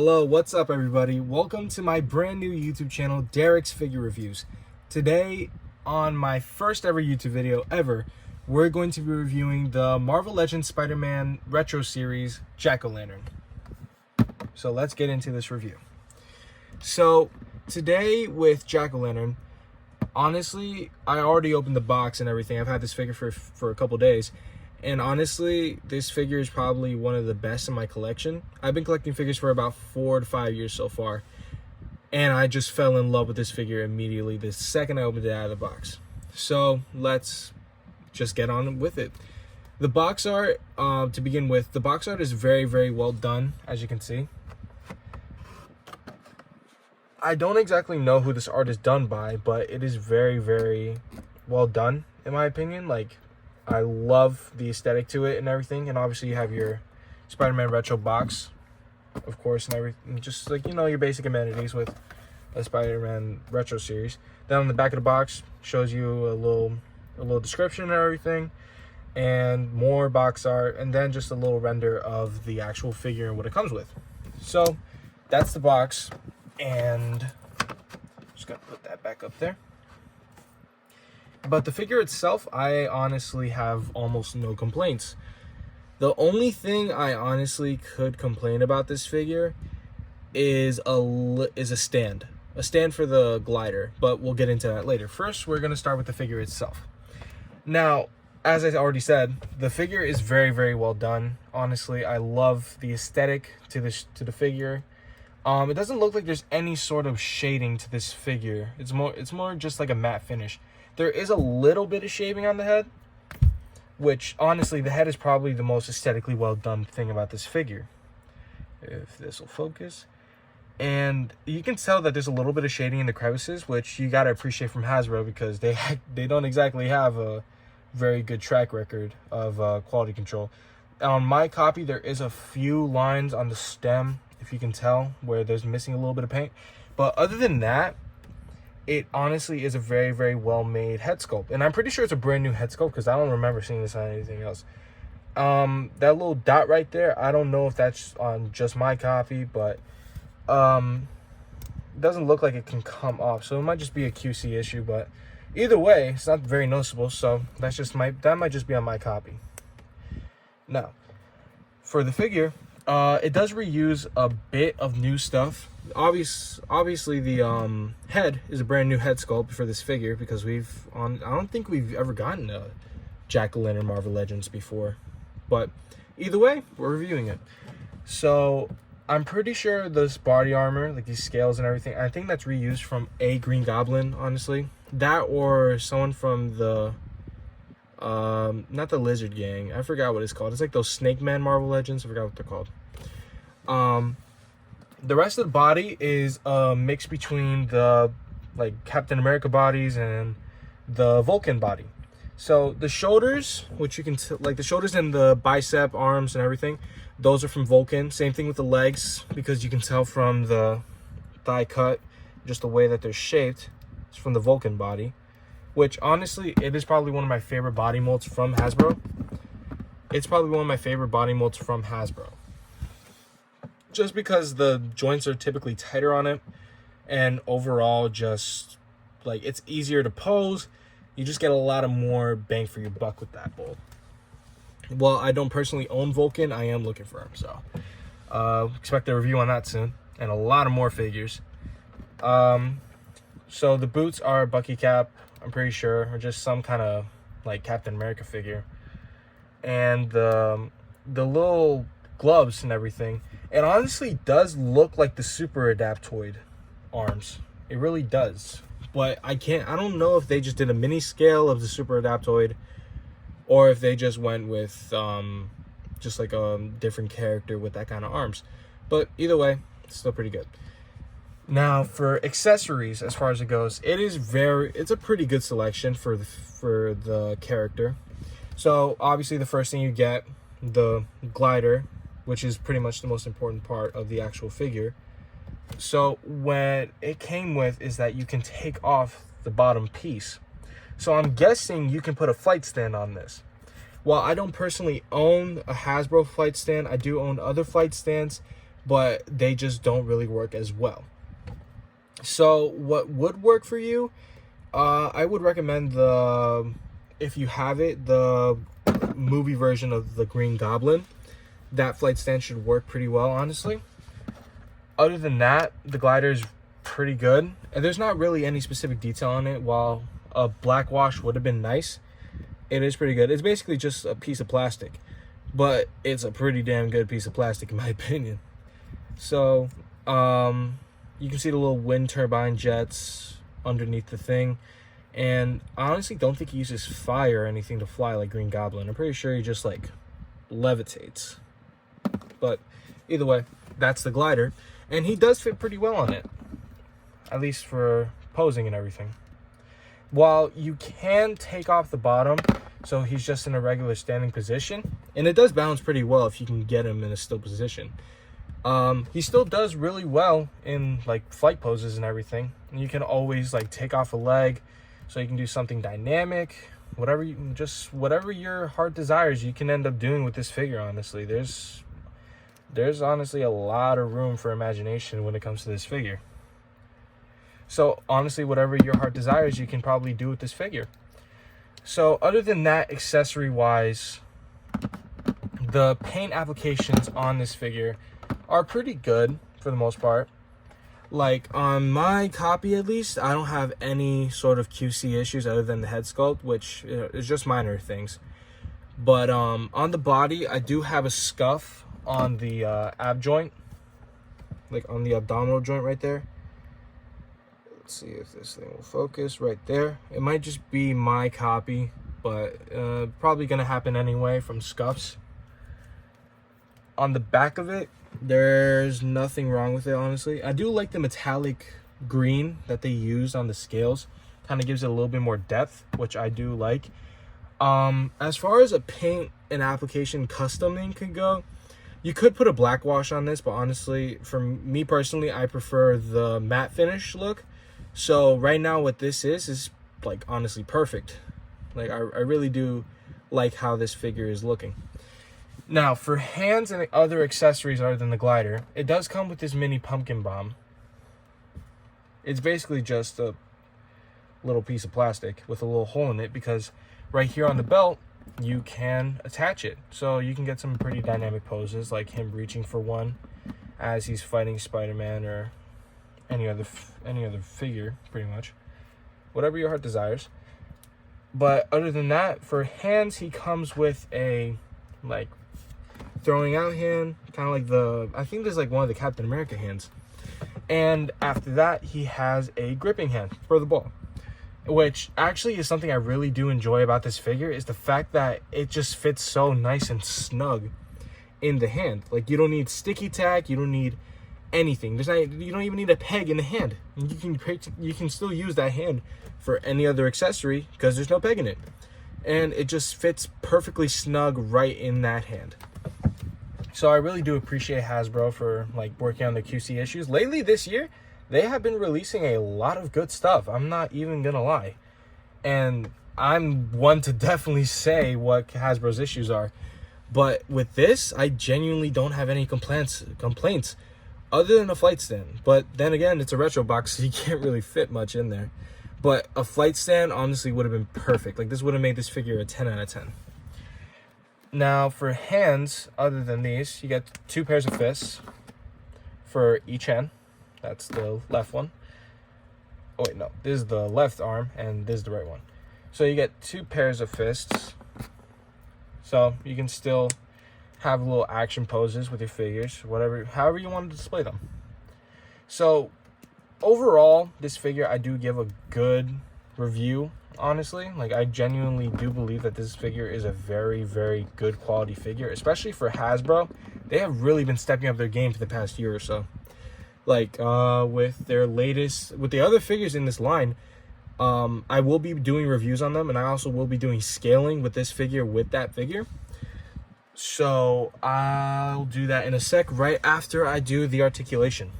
Hello, what's up everybody? Welcome to my brand new YouTube channel, Derek's Figure Reviews. Today, on my first ever YouTube video ever, we're going to be reviewing the Marvel Legends Spider-Man Retro Series Jack-O-Lantern. So let's get into this review. So, today with Jack-O-Lantern, honestly, I already opened the box and everything. I've had this figure for a couple days. And honestly, this figure is probably one of the best in my collection. I've been collecting figures for about 4 to 5 years so far. And I just fell in love with this figure immediately the second I opened it out of the box. So let's just get on with it. The box art, to begin with, the box art is very, very well done, as you can see. I don't exactly know who this art is done by, but it is very, very well done, in my opinion. Like, I love the aesthetic to it and everything. And obviously you have your Spider-Man Retro box, of course, and everything. Just like, you know, your basic amenities with a Spider-Man Retro series. Then on the back of the box shows you a little description and everything. And more box art. And then just a little render of the actual figure and what it comes with. So, that's the box. And just gonna put that back up there. But the figure itself, I honestly have almost no complaints. The only thing I honestly could complain about this figure is a stand. A stand for the glider, but we'll get into that later. First, we're going to start with the figure itself. Now, as I already said, the figure is very, very well done. Honestly, I love the aesthetic to the figure. It doesn't look like there's any sort of shading to this figure. It's more just like a matte finish. There is a little bit of shaving on the head, which honestly, the head is probably the most aesthetically well done thing about this figure. If this will focus. And you can tell that there's a little bit of shading in the crevices, which you gotta appreciate from Hasbro because they don't exactly have a very good track record of quality control. On my copy, there is a few lines on the stem, if you can tell, where there's missing a little bit of paint. But other than that, it honestly is a very, very well-made head sculpt. And I'm pretty sure it's a brand new head sculpt because I don't remember seeing this on anything else. That little dot right there, I don't know if that's on just my copy, but it doesn't look like it can come off. So it might just be a QC issue, but either way, it's not very noticeable. So that might just be on my copy. Now, for the figure, it does reuse a bit of new stuff. Obviously the head is a brand new head sculpt for this figure because I don't think we've ever gotten a Jack-O-Lantern Marvel Legends before. But either way, we're reviewing it. So I'm pretty sure this body armor, like these scales and everything, I think that's reused from a Green Goblin, honestly. That or someone from the not the Lizard Gang, I forgot what it's called. It's like those Snake Man Marvel Legends, I forgot what they're called. The rest of the body is a mix between the like Captain America bodies and the Vulcan body. So the shoulders, which you can like the shoulders and the bicep, arms and everything, those are from Vulcan. Same thing with the legs, because you can tell from the thigh cut, just the way that they're shaped, it's from the Vulcan body. Which honestly, it is probably one of my favorite body molds from Hasbro. It's probably one of my favorite body molds from Hasbro. Just because the joints are typically tighter on it, and overall just like it's easier to pose. You just get a lot of more bang for your buck with that mold. Well, I don't personally own Vulcan. I am looking for him, so expect a review on that soon, and a lot of more figures. So the boots are Bucky Cap, I'm pretty sure, or just some kind of like Captain America figure, and the little gloves and everything. It honestly does look like the Super Adaptoid arms. It really does. But I don't know if they just did a mini scale of the Super Adaptoid, or if they just went with just like a different character with that kind of arms. But either way, it's still pretty good. Now for accessories, as far as it goes, it's a pretty good selection for the character. So obviously the first thing you get, the glider, which is pretty much the most important part of the actual figure. So what it came with is that you can take off the bottom piece. So I'm guessing you can put a flight stand on this. While I don't personally own a Hasbro flight stand, I do own other flight stands but they just don't really work as well. So what would work for you? I would recommend if you have it, the movie version of the Green Goblin. That flight stand should work pretty well, honestly. Other than that, the glider is pretty good. And there's not really any specific detail on it. While a black wash would have been nice, it is pretty good. It's basically just a piece of plastic, but it's a pretty damn good piece of plastic in my opinion. So, you can see the little wind turbine jets underneath the thing. And I honestly don't think he uses fire or anything to fly like Green Goblin. I'm pretty sure he just like levitates. But either way, that's the glider. And he does fit pretty well on it, at least for posing and everything. While you can take off the bottom, so he's just in a regular standing position, and it does balance pretty well if you can get him in a still position. He still does really well in like flight poses and everything. And you can always like take off a leg, so you can do something dynamic, whatever your heart desires. You can end up doing with this figure. Honestly, there's honestly a lot of room for imagination when it comes to this figure. So honestly, whatever your heart desires, you can probably do with this figure. So other than that, accessory wise, the paint applications on this figure are pretty good for the most part. Like on my copy at least, I don't have any sort of QC issues other than the head sculpt, which is just minor things. But on the body, I do have a scuff on the ab joint, like on the abdominal joint right there. Let's see if this thing will focus right there. It might just be my copy, but probably gonna happen anyway from scuffs. On the back of it, there's nothing wrong with it, honestly. I do like the metallic green that they used on the scales. Kind of gives it a little bit more depth, which I do like. As far as a paint and application customing could go, you could put a black wash on this, but honestly, for me personally, I prefer the matte finish look. So right now what this is like honestly perfect. Like I really do like how this figure is looking. Now for hands and other accessories other than the glider, it does come with this mini pumpkin bomb. It's basically just a little piece of plastic with a little hole in it, because right here on the belt you can attach it. So you can get some pretty dynamic poses, like him reaching for one as he's fighting Spider-Man or any other figure, pretty much. Whatever your heart desires. But other than that, for hands, he comes with a like throwing out hand, kind of like I think there's like one of the Captain America hands. And after that, he has a gripping hand for the ball, which actually is something I really do enjoy about this figure, is the fact that it just fits so nice and snug in the hand. Like you don't need sticky tack, you don't need anything. You don't even need a peg in the hand. You can still use that hand for any other accessory because there's no peg in it, and it just fits perfectly snug right in that hand. So I really do appreciate Hasbro for like working on the QC issues. Lately this year, they have been releasing a lot of good stuff. I'm not even gonna lie, and I'm one to definitely say what Hasbro's issues are. But with this, I genuinely don't have any complaints other than a flight stand. But then again, it's a retro box, so you can't really fit much in there. But a flight stand honestly would have been perfect. Like this would have made this figure a 10 out of 10. Now for hands, other than these, you get 2 pairs of fists for each hand. That's the left one. Oh wait, no, this is the left arm and this is the right one. So you get 2 pairs of fists. So you can still have little action poses with your figures, however you want to display them. So overall, this figure I do give a good review, honestly. Like I genuinely do believe that this figure is a very, very good quality figure, especially for Hasbro. They have really been stepping up their game for the past year or so. Like with the other figures in this line, I will be doing reviews on them, and I also will be doing scaling with this figure with that figure. So I'll do that in a sec, right after I do the articulation.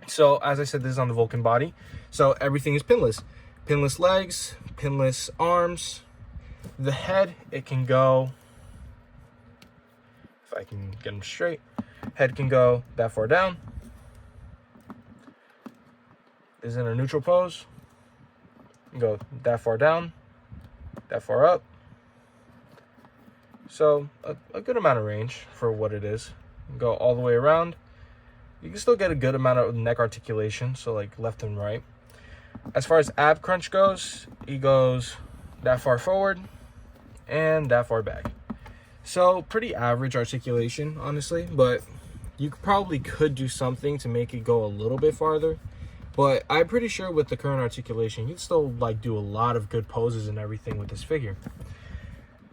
So as I said, this is on the Vulcan body. So everything is pinless. Pinless legs, pinless arms. The head, it can go, if I can get them straight, Head can go that far down. Is in a neutral pose. Go that far down, that far up. So a good amount of range for what it is. Go all the way around. You can still get a good amount of neck articulation, so like left and right. As far as ab crunch goes, he goes that far forward and that far back. So pretty average articulation, honestly, but you probably could do something to make it go a little bit farther. But I'm pretty sure with the current articulation, you'd still like do a lot of good poses and everything with this figure.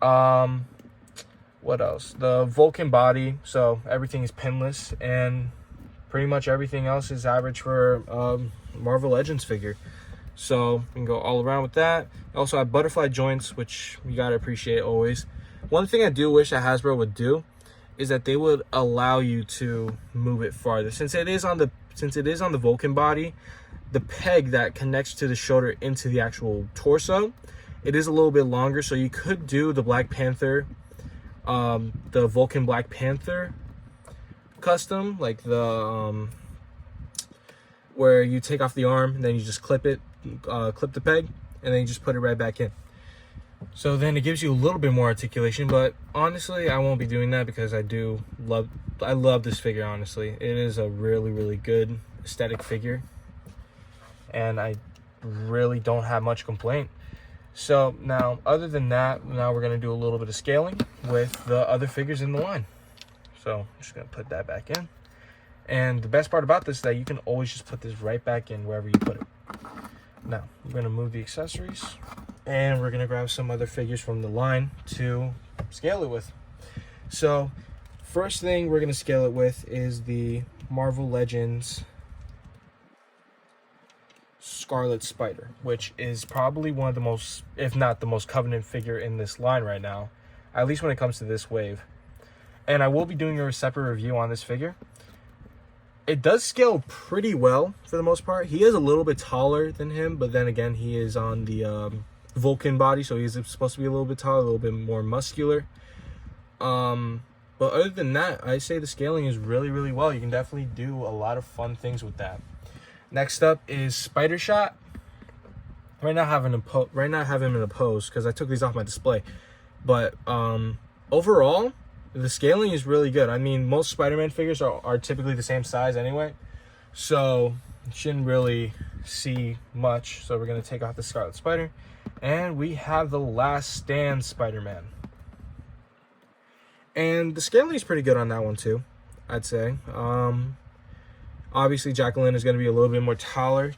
What else? The Vulcan body, so everything is pinless, and pretty much everything else is average for Marvel Legends figure. So you can go all around with that. You also have butterfly joints, which you gotta appreciate always. One thing I do wish that Hasbro would do is that they would allow you to move it farther. Since it is on the Vulcan body, the peg that connects to the shoulder into the actual torso, it is a little bit longer. So you could do the Black Panther, the Vulcan Black Panther custom, like the where you take off the arm and then you just clip it, clip the peg, and then you just put it right back in. So then it gives you a little bit more articulation, but honestly, I won't be doing that because I love this figure, honestly. It is a really, really good aesthetic figure, and I really don't have much complaint. So now, other than that, now we're gonna do a little bit of scaling with the other figures in the line. So I'm just gonna put that back in. And the best part about this is that you can always just put this right back in wherever you put it. Now, we're gonna move the accessories, and we're gonna grab some other figures from the line to scale it with. So first thing we're gonna scale it with is the Marvel Legends Scarlet Spider, which is probably one of the most, if not the most coveted figure in this line right now, at least when it comes to this wave. And I will be doing a separate review on this figure. It does scale pretty well for the most part. He is a little bit taller than him, but then again, he is on the Vulcan body, so he's supposed to be a little bit taller, a little bit more muscular. But other than that, I say the scaling is really, really well. You can definitely do a lot of fun things with that. Next up is Spider Shot. Right now I have him in a pose because I took these off my display. But overall, the scaling is really good. I mean, most Spider-Man figures are typically the same size anyway, so you shouldn't really see much. So we're going to take off the Scarlet Spider, and we have the Last Stand Spider-Man. And the scaling is pretty good on that one too, I'd say. Obviously, Jacqueline is going to be a little bit more taller,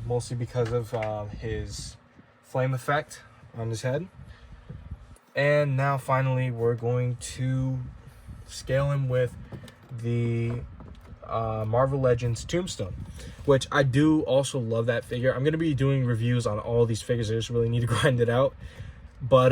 mostly because of his flame effect on his head. And now finally we're going to scale him with the Marvel Legends Tombstone, which I do also love that figure. I'm going to be doing reviews on all these figures. I just really need to grind it out. But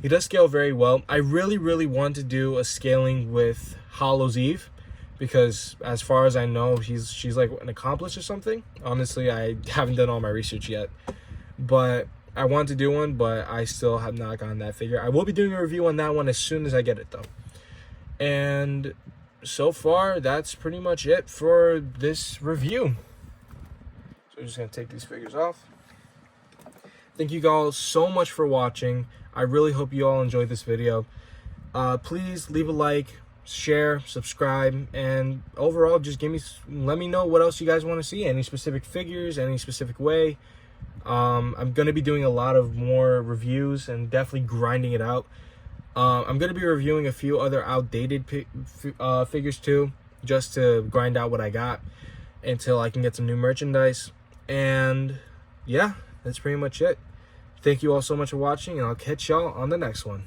he does scale very well. I really, really want to do a scaling with Hallows' Eve, because as far as I know, she's like an accomplice or something. Honestly, I haven't done all my research yet. But I want to do one, but I still have not gotten that figure. I will be doing a review on that one as soon as I get it, though. And so far, that's pretty much it for this review. So we're just going to take these figures off. Thank you guys so much for watching. I really hope you all enjoyed this video. Please leave a like, share, subscribe, and overall, just let me know what else you guys want to see. Any specific figures, any specific way. I'm going to be doing a lot of more reviews and definitely grinding it out. I'm going to be reviewing a few other outdated figures too, just to grind out what I got until I can get some new merchandise. And yeah, that's pretty much it. Thank you all so much for watching, and I'll catch y'all on the next one.